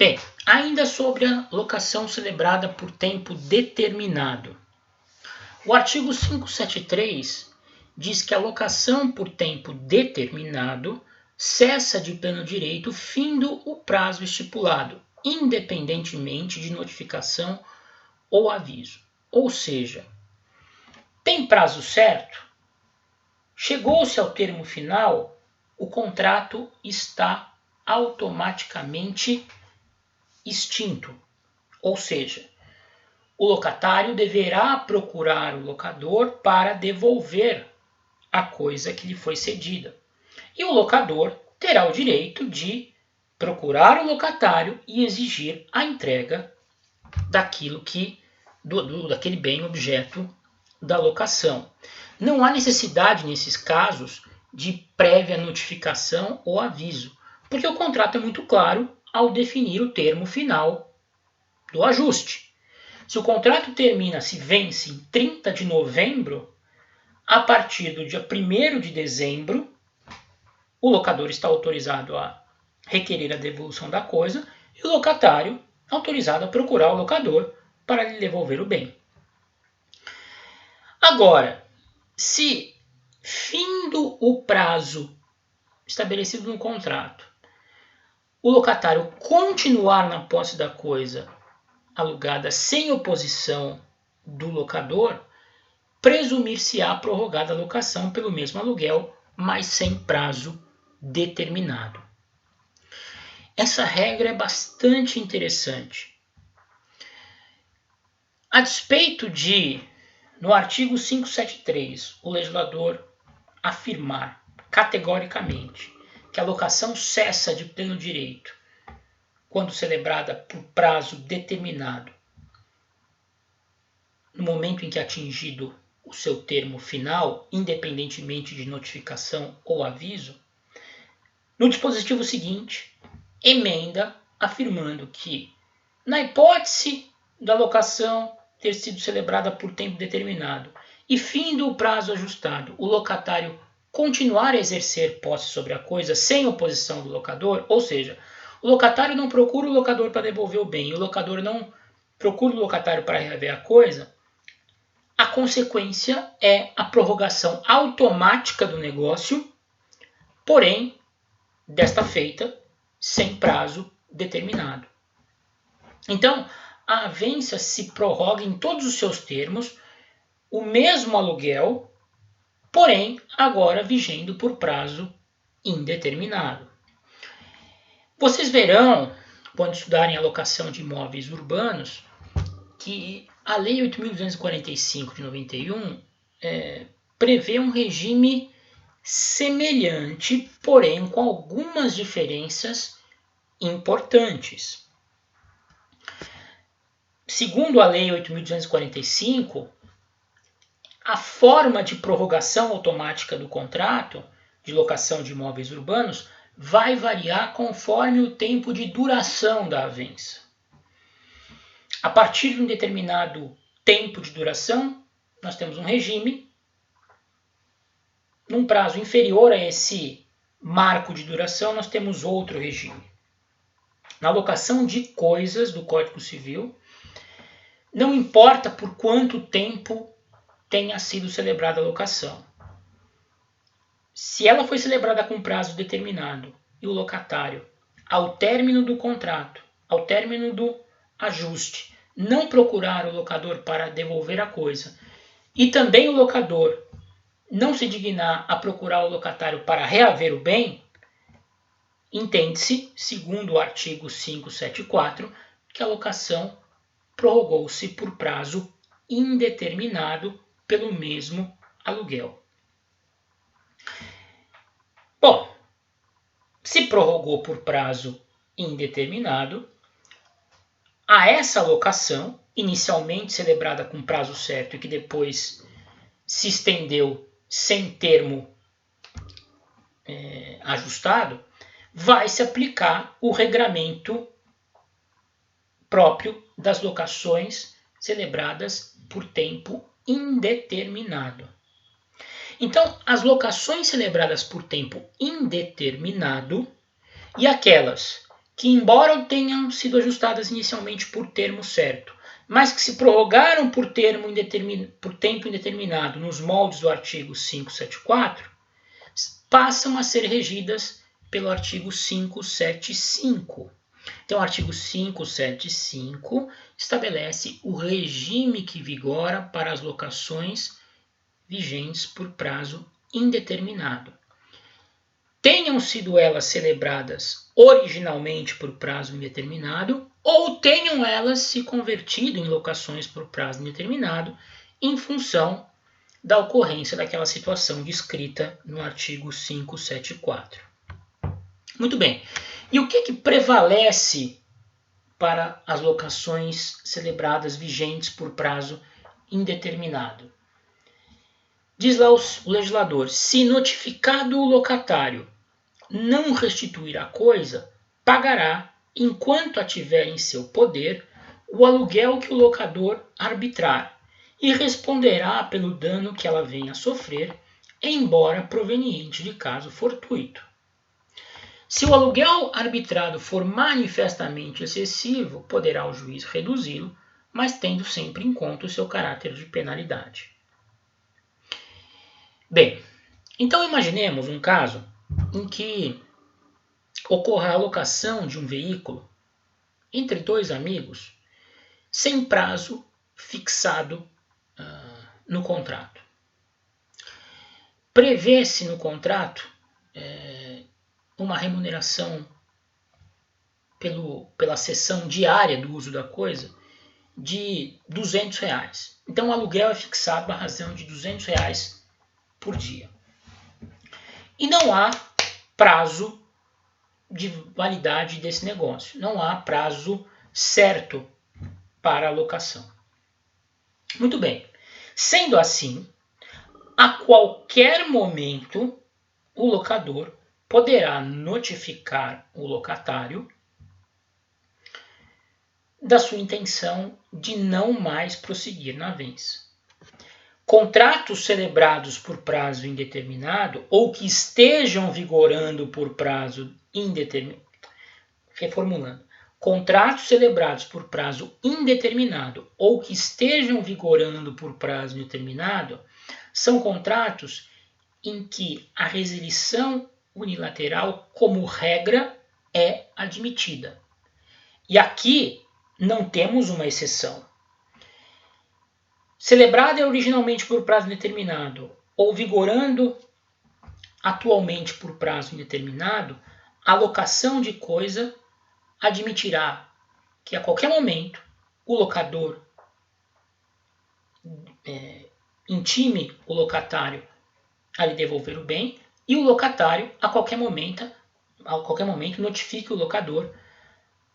Bem, ainda sobre a locação celebrada por tempo determinado. O artigo 573 diz que a locação por tempo determinado cessa de pleno direito findo o prazo estipulado, independentemente de notificação ou aviso. Ou seja, tem prazo certo? Chegou-se ao termo final, o contrato está automaticamente extinto. Ou seja, o locatário deverá procurar o locador para devolver a coisa que lhe foi cedida. E o locador terá o direito de procurar o locatário e exigir a entrega daquele bem objeto da locação. Não há necessidade, nesses casos, de prévia notificação ou aviso, porque o contrato é muito claro ao definir o termo final do ajuste. Se o contrato se vence em 30 de novembro, a partir do dia 1º de dezembro, o locador está autorizado a requerer a devolução da coisa e o locatário autorizado a procurar o locador para lhe devolver o bem. Agora, se findo o prazo estabelecido no contrato, o locatário continuar na posse da coisa alugada sem oposição do locador, presumir-se-á prorrogada a locação pelo mesmo aluguel, mas sem prazo determinado. Essa regra é bastante interessante. A despeito de, no artigo 573, o legislador afirmar categoricamente que a locação cessa de pleno direito quando celebrada por prazo determinado, no momento em que é atingido o seu termo final, independentemente de notificação ou aviso, no dispositivo seguinte, emenda afirmando que, na hipótese da locação ter sido celebrada por tempo determinado e findo o prazo ajustado, o locatário continuar a exercer posse sobre a coisa sem oposição do locador, ou seja, o locatário não procura o locador para devolver o bem e o locador não procura o locatário para reaver a coisa, a consequência é a prorrogação automática do negócio, porém, desta feita, sem prazo determinado. Então, a avença se prorroga em todos os seus termos, o mesmo aluguel, porém, agora vigendo por prazo indeterminado. Vocês verão, quando estudarem a locação de imóveis urbanos, que a Lei 8.245 de 91 prevê um regime semelhante, porém com algumas diferenças importantes. Segundo a Lei 8.245, a forma de prorrogação automática do contrato de locação de imóveis urbanos vai variar conforme o tempo de duração da avença. A partir de um determinado tempo de duração, nós temos um regime. Num prazo inferior a esse marco de duração, nós temos outro regime. Na locação de coisas do Código Civil, não importa por quanto tempo tenha sido celebrada a locação. Se ela foi celebrada com prazo determinado e o locatário, ao término do contrato, ao término do ajuste, não procurar o locador para devolver a coisa, e também o locador não se dignar a procurar o locatário para reaver o bem, entende-se, segundo o artigo 574, que a locação prorrogou-se por prazo indeterminado pelo mesmo aluguel. Bom, se prorrogou por prazo indeterminado, a essa locação, inicialmente celebrada com prazo certo e que depois se estendeu sem termo ajustado, vai se aplicar o regramento próprio das locações celebradas por tempo indeterminado. Então, as locações celebradas por tempo indeterminado e aquelas que, embora tenham sido ajustadas inicialmente por termo certo, mas que se prorrogaram por tempo indeterminado nos moldes do artigo 574, passam a ser regidas pelo artigo 575. Então, o artigo 575 estabelece o regime que vigora para as locações vigentes por prazo indeterminado. Tenham sido elas celebradas originalmente por prazo indeterminado ou tenham elas se convertido em locações por prazo indeterminado em função da ocorrência daquela situação descrita no artigo 574. Muito bem. E o que prevalece para as locações celebradas vigentes por prazo indeterminado? Diz lá o legislador: se notificado o locatário não restituir a coisa, pagará, enquanto a tiver em seu poder, o aluguel que o locador arbitrar e responderá pelo dano que ela venha a sofrer, embora proveniente de caso fortuito. Se o aluguel arbitrado for manifestamente excessivo, poderá o juiz reduzi-lo, mas tendo sempre em conta o seu caráter de penalidade. Bem, então imaginemos um caso em que ocorra a alocação de um veículo entre dois amigos sem prazo fixado no contrato. Prevê-se no contrato uma remuneração pela sessão diária do uso da coisa de R$200. Então o aluguel é fixado à razão de R$200 por dia. E não há prazo de validade desse negócio. Não há prazo certo para a locação. Muito bem. Sendo assim, a qualquer momento, o locador poderá notificar o locatário da sua intenção de não mais prosseguir na avença. Contratos celebrados por prazo indeterminado ou que estejam vigorando por prazo indeterminado. Reformulando. Contratos celebrados por prazo indeterminado ou que estejam vigorando por prazo indeterminado são contratos em que a resilição unilateral, como regra, é admitida. E aqui não temos uma exceção. Celebrada originalmente por prazo indeterminado ou vigorando atualmente por prazo indeterminado, a locação de coisa admitirá que a qualquer momento o locador intime o locatário a lhe devolver o bem e o locatário a qualquer momento notifique o locador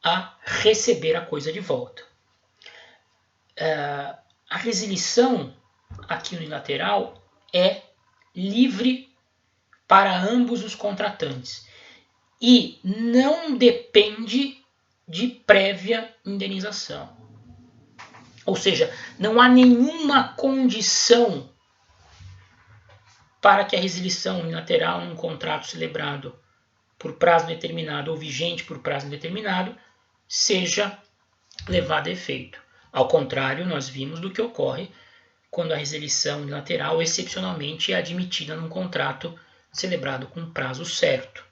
a receber a coisa de volta. A resilição aqui unilateral é livre para ambos os contratantes e não depende de prévia indenização. Ou seja, não há nenhuma condição para que a resilição unilateral num contrato celebrado por prazo determinado ou vigente por prazo indeterminado seja levada a efeito. Ao contrário, nós vimos do que ocorre quando a resilição unilateral excepcionalmente é admitida num contrato celebrado com prazo certo.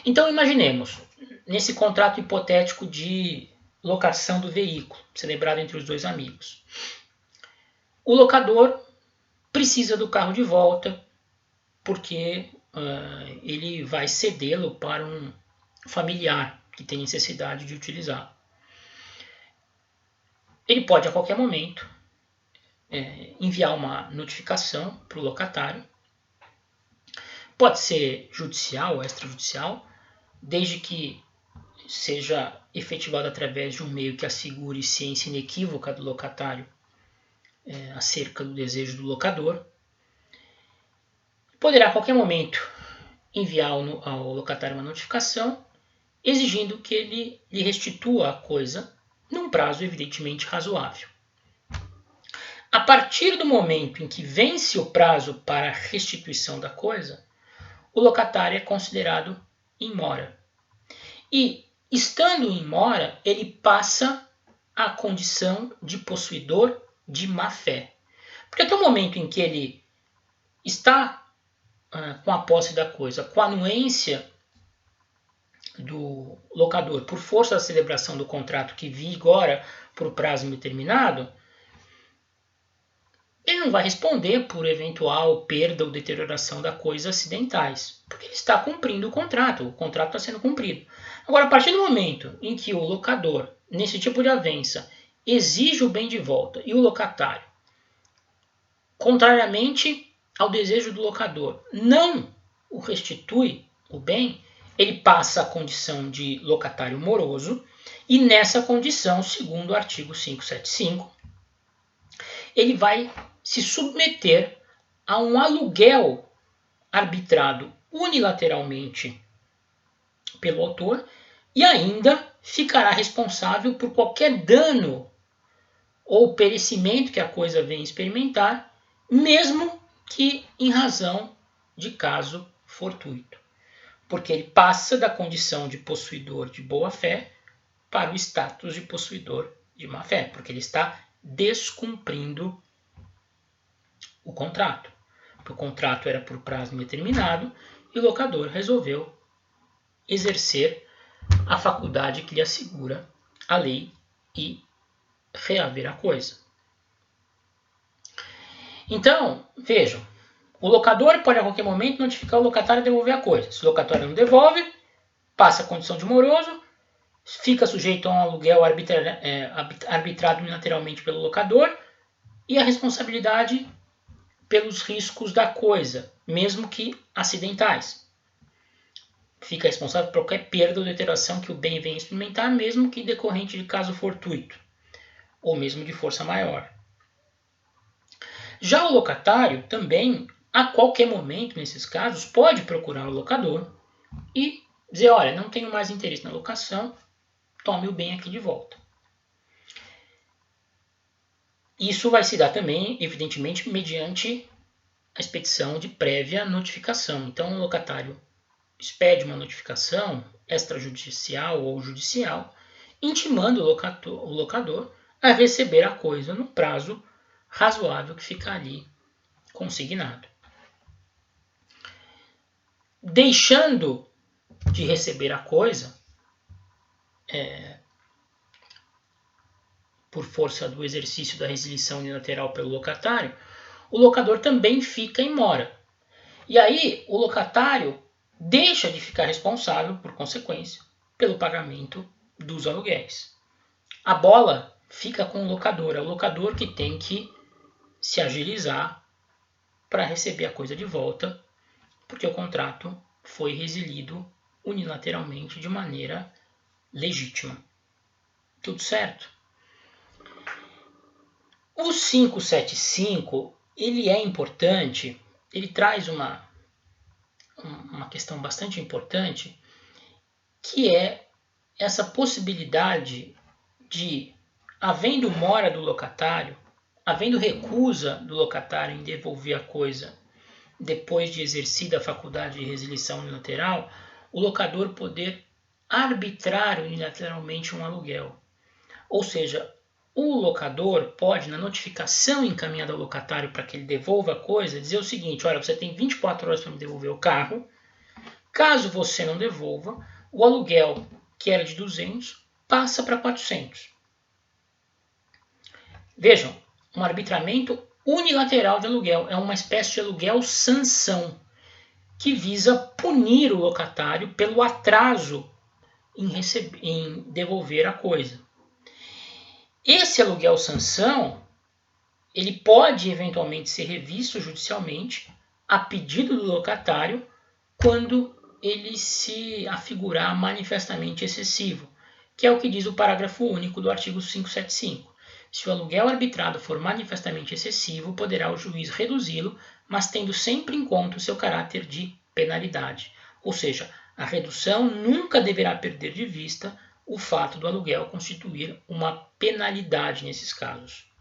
Então imaginemos, nesse contrato hipotético de locação do veículo, celebrado entre os dois amigos. O locador precisa do carro de volta porque ele vai cedê-lo para um familiar que tem necessidade de utilizar. Ele pode a qualquer momento enviar uma notificação para o locatário. Pode ser judicial ou extrajudicial, desde que seja efetivado através de um meio que assegure ciência inequívoca do locatário acerca do desejo do locador. Poderá a qualquer momento enviar ao locatário uma notificação exigindo que ele lhe restitua a coisa num prazo evidentemente razoável. A partir do momento em que vence o prazo para a restituição da coisa, o locatário é considerado in mora. E, estando em mora, ele passa a condição de possuidor de má-fé. Porque até o momento em que ele está com a posse da coisa, com a anuência do locador por força da celebração do contrato que vigora por prazo indeterminado, ele não vai responder por eventual perda ou deterioração da coisa acidentais, porque ele está cumprindo o contrato está sendo cumprido. Agora, a partir do momento em que o locador, nesse tipo de avença, exige o bem de volta e o locatário, contrariamente ao desejo do locador, não o restitui o bem, ele passa a condição de locatário moroso e nessa condição, segundo o artigo 575, ele vai se submeter a um aluguel arbitrado unilateralmente pelo autor e ainda ficará responsável por qualquer dano ou perecimento que a coisa venha experimentar, mesmo que em razão de caso fortuito. Porque ele passa da condição de possuidor de boa-fé para o status de possuidor de má-fé, porque ele está descumprindo o contrato. O contrato era por prazo indeterminado e o locador resolveu exercer a faculdade que lhe assegura a lei e reaver a coisa. Então, vejam, o locador pode a qualquer momento notificar o locatário a devolver a coisa. Se o locatário não devolve, passa a condição de moroso, fica sujeito a um aluguel arbitrado unilateralmente pelo locador e a responsabilidade pelos riscos da coisa, mesmo que acidentais. Fica responsável por qualquer perda ou deterioração que o bem venha experimentar, mesmo que decorrente de caso fortuito, ou mesmo de força maior. Já o locatário também, a qualquer momento, nesses casos, pode procurar o locador e dizer, olha, não tenho mais interesse na locação, tome o bem aqui de volta. Isso vai se dar também, evidentemente, mediante a expedição de prévia notificação. Então, o locatário expede uma notificação extrajudicial ou judicial, intimando o locador a receber a coisa no prazo razoável que fica ali consignado. Deixando de receber a coisa, por força do exercício da resilição unilateral pelo locatário, o locador também fica em mora. E aí o locatário deixa de ficar responsável, por consequência, pelo pagamento dos aluguéis. A bola fica com o locador que tem que se agilizar para receber a coisa de volta, porque o contrato foi resilido unilateralmente de maneira legítima. Tudo certo? O 575, ele é importante, ele traz uma questão bastante importante, que é essa possibilidade de, havendo mora do locatário, havendo recusa do locatário em devolver a coisa depois de exercida a faculdade de resilição unilateral, o locador poder arbitrar unilateralmente um aluguel. Ou seja, o locador pode, na notificação encaminhada ao locatário para que ele devolva a coisa, dizer o seguinte, olha, você tem 24 horas para me devolver o carro. Caso você não devolva, o aluguel, que era de 200, passa para 400. Vejam, um arbitramento unilateral de aluguel é uma espécie de aluguel sanção, que visa punir o locatário pelo atraso em devolver a coisa. Esse aluguel sanção, ele pode eventualmente ser revisto judicialmente a pedido do locatário quando ele se afigurar manifestamente excessivo, que é o que diz o parágrafo único do artigo 575. Se o aluguel arbitrado for manifestamente excessivo, poderá o juiz reduzi-lo, mas tendo sempre em conta o seu caráter de penalidade. Ou seja, a redução nunca deverá perder de vista o fato do aluguel constituir uma penalidade nesses casos.